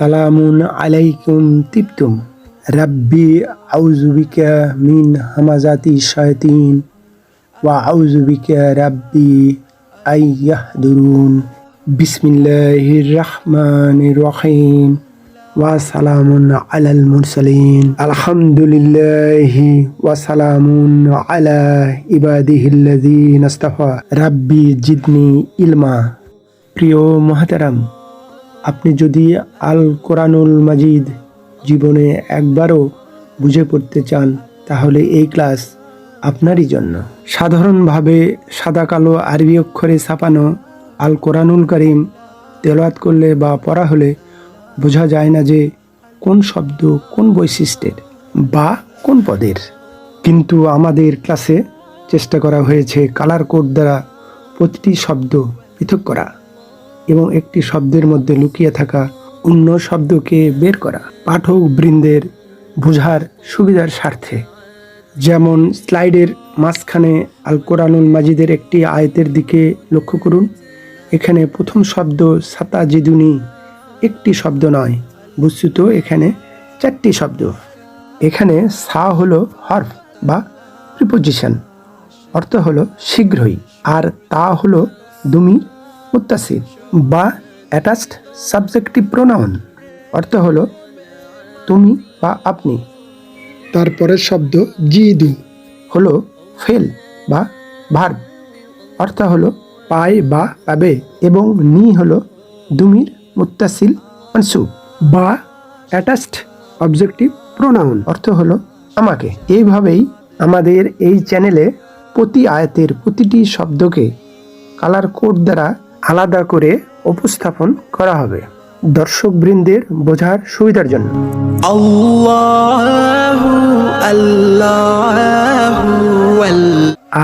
সালামুন আলাইকুম তিবতুম রাব্বি আউযু বিকা মিন হামাযাতি শায়াতিন ওয়া আউযু বিকা রাব্বি আইয়াহদুরুন বিসমিল্লাহির রাহমানির রহিম ওয়া সালামুন আলাল মুরসালিন আলহামদুলিল্লাহি ওয়া সালামুন আলা ইবাদিহিল্লাযীনা ইসতাফা রাব্বি জিদনি ইলমা। প্রিয় মুহতারাম, আপনি যদি আল কোরআনুল মাজিদ জীবনে একবারও বুঝে পড়তে চান তাহলে এই ক্লাস আপনারই জন্য। সাধারণভাবে সাদা কালো আরবি অক্ষরে ছাপানো আল কোরআনুল কারীম তেলাওয়াত করলে বা পড়া হলে বোঝা যায় না যে কোন শব্দ কোন বৈশিষ্ট্যের বা কোন পদের। কিন্তু আমাদের ক্লাসে চেষ্টা করা হয়েছে কালার কোড দ্বারা প্রতিটি শব্দ পৃথক করা এবং একটি শব্দের মধ্যে লুকিয়ে থাকা অন্য শব্দকে বের করা পাঠক বৃন্দের বোঝার সুবিধার স্বার্থে। যেমন স্লাইডের মাঝখানে আল কোরআনুল মাজিদের একটি আয়াতের দিকে লক্ষ্য করুন। এখানে প্রথম শব্দ সাতাজিদুনি একটি শব্দ নয়, বস্তুত এখানে 4টি শব্দ। এখানে সা হলো হরফ বা প্রিপোজিশন, অর্থ হলো শীঘ্রই, আর তা হলো দুমির মুত্তাসিল বা অ্যাটাচড সাবজেক্টিভ প্রোনাউন, অর্থ হলো তুমি বা আপনি। তারপরের শব্দ জিদু হলো ফেল বা ভার্ব, অর্থ হলো পায় বা পাবে, এবং নি হলো দুমির মুত্তাসিল মানসুব বা অ্যাটাচড অবজেক্টিভ প্রোনাউন, অর্থ হলো আমাকে। এইভাবেই আমাদের এই চ্যানেলে প্রতি আয়াতের প্রতিটি শব্দকে কালার কোড দ্বারা আলাদা করে উপস্থাপন করা হবে দর্শকবৃন্দের বোঝার সুবিধার জন্য।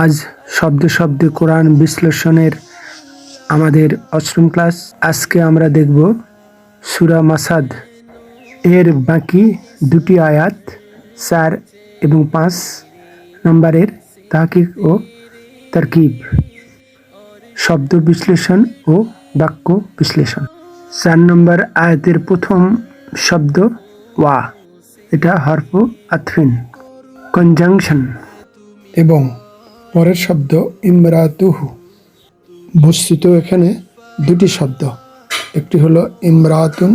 আজ শব্দে শব্দে কোরআন বিশ্লেষণের আমাদের 8ম ক্লাস। আজকে আমরা দেখব সূরা মাসাদ এর বাকি দুটি আয়াত 4 এবং 5 নম্বরের তাহকিক ও তারকিব, শব্দ বিশ্লেষণ ও বাক্য বিশ্লেষণ। 4 নম্বর আয়াতের প্রথম শব্দ ওয়া, এটা হরফ আতফিন কনজাংশন, এবং পরের শব্দ ইমরাতুহু। বস্তুত এখানে দুটি শব্দ, একটি হলো ইমরাতুন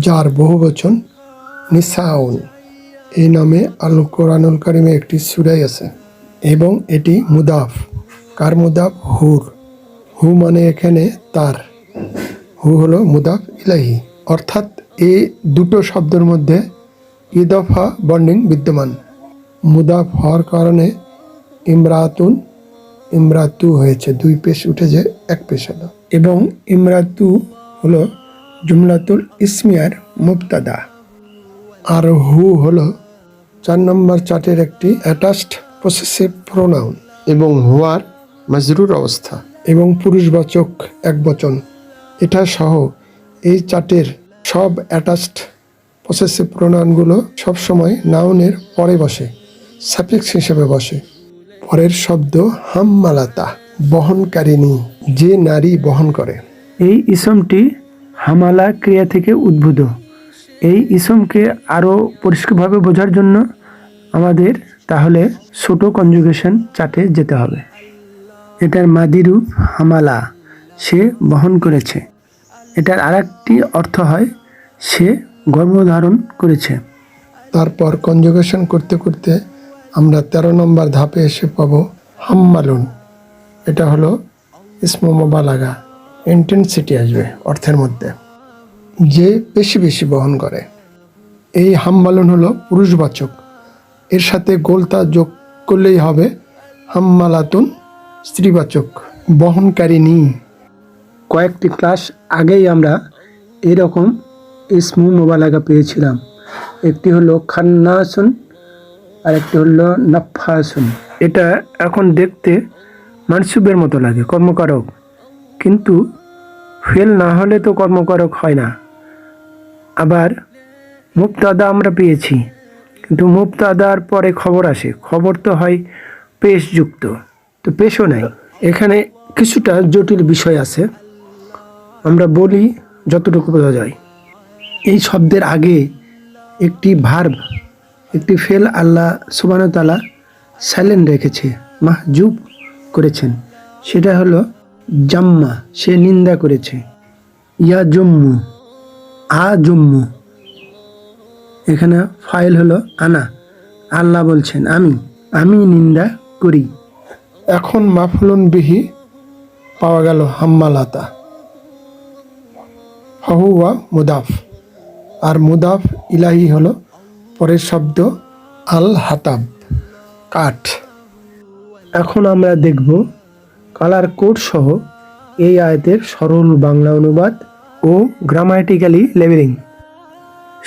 যার বহুবচন নিসাউন। এই নামে আল কোরআনুল কারীমে একটি সূরাই আছে এবং এটি মুদাফ। কার মুদাফ? হুর। হু মানে এখানে তার, হু হলো মুদাফ ইলাইহি, অর্থাৎ এই দুটো শব্দের মধ্যে ইদফা বন্ডিং বিদ্যমান। মুদাফ হওয়ার কারণে ইমরাতুন ইমরাতু হয়েছে, 2 পেশ উঠে যে 1 পেশ হলো, এবং ইমরাতু হলো জুমলাতুল ইসমিয়ার মুবতাদা। আর হু হলো 4 নম্বর চার্টের একটি অ্যাটাচড পসেসিভ প্রোনাউন এবং হুয়ার মাজরুর অবস্থা এবং পুরুষবাচক একবচন। এটা সহ এই চার্টের সব অ্যাটাচড পসেসিভ প্রোনাউনগুলো সবসময় নাউনের পরে বসে, সাফিক্স হিসেবে বসে। পরের শব্দ হাম্মালাতা, বহনকারিণী, যে নারী বহন করে। এই ইসমটি হামালা ক্রিয়া থেকে উদ্ভূত। এই ইসমকে আরও পরিষ্কারভাবে বোঝার জন্য আমাদের তাহলে ছোট কনজুগেশন চার্টে যেতে হবে। এটার মাদি রূপ হামালা, সে বহন করেছে। এটার আরেকটি অর্থ হয় সে গর্ভধারণ করেছে। তারপর কনজুগেশন করতে করতে আমরা 13 নম্বর ধাপে এসে পাবো হাম্মালুন। এটা হলো ইসমু মুবালাগা, ইন্টেন্সিটি আসবে অর্থের মধ্যে, যে বেশি বেশি বহন করে। এই হাম্মালুন হলো পুরুষবাচক, এর সাথে গোলতা যোগ করলেই হবে হাম্মালাতুন স্ত্রীবাচক, বহনকারিণী। কয়েকটি ক্লাস আগেই আমরা এরকম ইসমু মুবালাগা পেয়েছিলাম। একটি হলো খান্নাসুন আর একটি হলো নাফাসুন। এটা এখন দেখতে মানসুবের মতো লাগে, কর্মকারক, কিন্তু ফেল না হলে তো কর্মকারক হয় না। আবার মুবতাদা আমরা পেয়েছি, কিন্তু মুবতাদার পরে খবর আসে, খবর তো হয় পেশযুক্ত, তো পেশও নাই। এখানে কিছুটা জটিল বিষয় আছে, আমরা বলি যতটুকু বোঝা যায়। এই শব্দের আগে একটি ভার্ব, একটি ফেল আল্লাহ সুবহানাহু ওয়া তাআলা সাইলেন্ট রেখেছে, মাহজুব করেছেন। সেটা হলো জাম্মা, সে নিন্দা করেছে। ইয়া জম্মু, আ জম্মু, এখানে ফাইল হলো আনা, আল্লাহ বলছেন আমি নিন্দা করি। এখন মাফুলুন বিহি পাওয়া গেল হাম্মালাতা, ফাহুয়া মুদাফ, আর মুদাফ ইলাহি হলো পরের শব্দ আল হাতাব, কাঠ। এখন আমরা দেখব কালার কোড সহ এই আয়াতের সরল বাংলা অনুবাদ ও গ্রামাটিক্যালি লেভেলিং।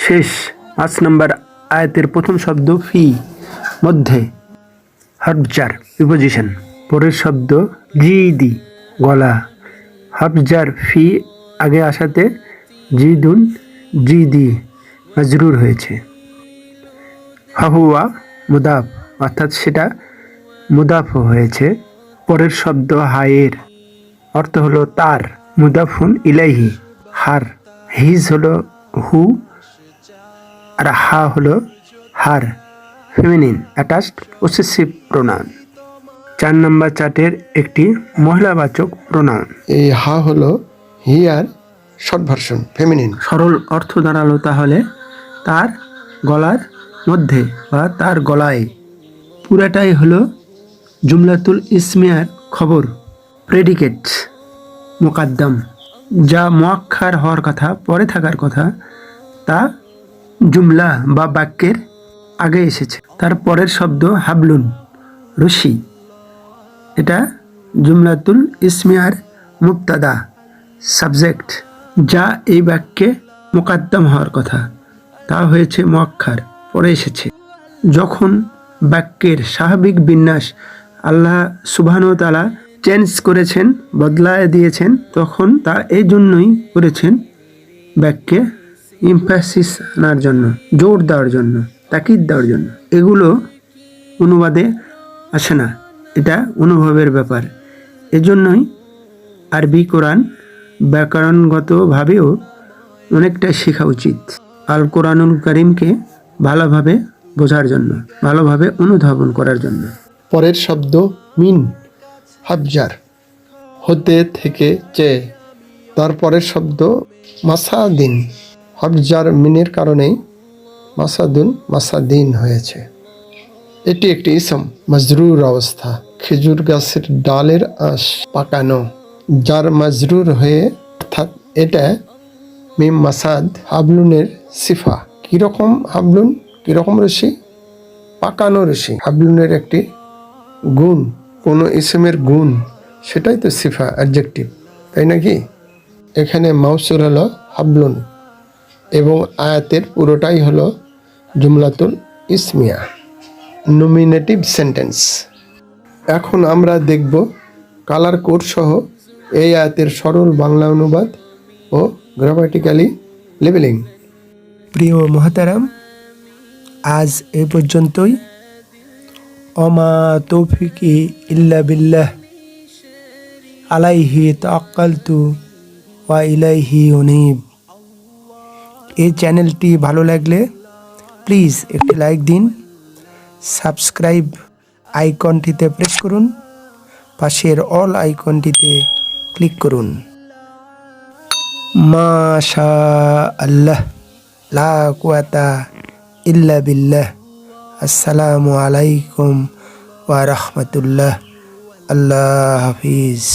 শেষ 5 নম্বর আয়াতের প্রথম শব্দ ফি, মধ্যে, হরফজার প্রিপোজিশন, পরের শব্দ জিদি, গলা, হরফজার ফি আগে আসাতে জিদুন জিদি মাজরুর হয়েছে। ফাহুয়া মুদাফ, অর্থাৎ সেটা মুদাফ হয়েছে। পরের শব্দ হায়ের, অর্থ হলো তার, মুদাফুন ইলাইহি, হার, হিজ হলো হু, আর হা হলো হার, ফেমিনিন অ্যাটাচড পসেসিভ প্রোনাউন। 4 নম্বর চার্টের একটি মহিলাবাচক প্রোনাউন। এই হা হলো হিয়ার শর্ট ভার্সন, ফেমিনিন। সরল অর্থ দাঁড়ালো তাহলে তার গলার মধ্যে বা তার গলায়। পুরাটাই হলো জুমলাতুল ইসমিয়ার খবর, প্রেডিকেট মুকাদ্দাম, যা মুআক্খার হওয়ার কথা, পরে থাকার কথা, তা জুমলা বা বাক্যের আগে এসেছে। তার পরের শব্দ হাবলুন, রশি, এটা জুমলাতুল ইসমিয়ার মুবতাদা, সাবজেক্ট, যা এই বাক্যে মুকাদ্দাম হওয়ার কথা, তা হয়েছে মুআক্খার, পরে এসেছে। যখন বাক্যের স্বাভাবিক বিন্যাস আল্লাহ সুবহানাহু ওয়া তাআলা চেঞ্জ করেছেন, বদলায় দিয়েছেন, তখন তা এই জন্যই করেছেন বাক্যে এমফাসিস আনার জন্য, জোর দেওয়ার জন্য, তাকিদ দেওয়ার জন্য। এগুলো অনুবাদে আসে না, এটা অনুভবের ব্যাপার। এজন্যই আরবি কোরআন ব্যাকরণগতভাবেও অনেকটা শেখা উচিত, আল কোরআনুল কারীমকে ভালোভাবে বোঝার জন্য, ভালোভাবে অনুধাবন করার জন্য। পরের শব্দ মিন, হাবজার, হতে, থেকে, চেয়ে। তারপরের শব্দ মাসাদিন, হাবজার মিনের কারণেই মাসাদুন মাসাদিন হয়েছে। এটি একটি ইসম, মাজরুর অবস্থা, খেজুর গাছের ডালের আঁশ পাকানো, যার মাজরুর হয়ে, অর্থাৎ এটা মিম মাসাদ, হাবলুনের সিফা। কীরকম হাবলুন, কীরকম রশি? পাকানো রশি। হাবলুনের একটি গুণ, কোনো ইসমের গুণ, সেটাই তো সিফা, অ্যাডজেক্টিভ, তাই নাকি? এখানে মাউসুল হলো হাবলুন এবং আয়াতের পুরোটাই হলো জুমলাতুল ইসমিয়া, নমিনেটিভ সেন্টেন্স। এখন আমরা দেখব কালার কোড সহ এই আয়াতের সরল বাংলা অনুবাদ ও গ্রামাটিক্যালি লেবেলিং। প্রিয় মুহতারাম, আজ এ পর্যন্তই। অমা তৌফিকি ইল্লা বিল্লাহ, আলাইহি তাওয়াক্কালতু ওয়া ইলাইহি উনীব। এই চ্যানেলটি ভালো লাগলে প্লিজ একটি লাইক দিন, সাবস্ক্রাইব আইকনটিতে প্রেস করুন, পাশের অল আইকনটিতে ক্লিক করুন। মাশা আল্লাহ, লা কুওয়াতা ইল্লা বিল্লাহ। আসসালামু আলাইকুম ওয়া রাহমাতুল্লাহ। আল্লাহ হাফিজ।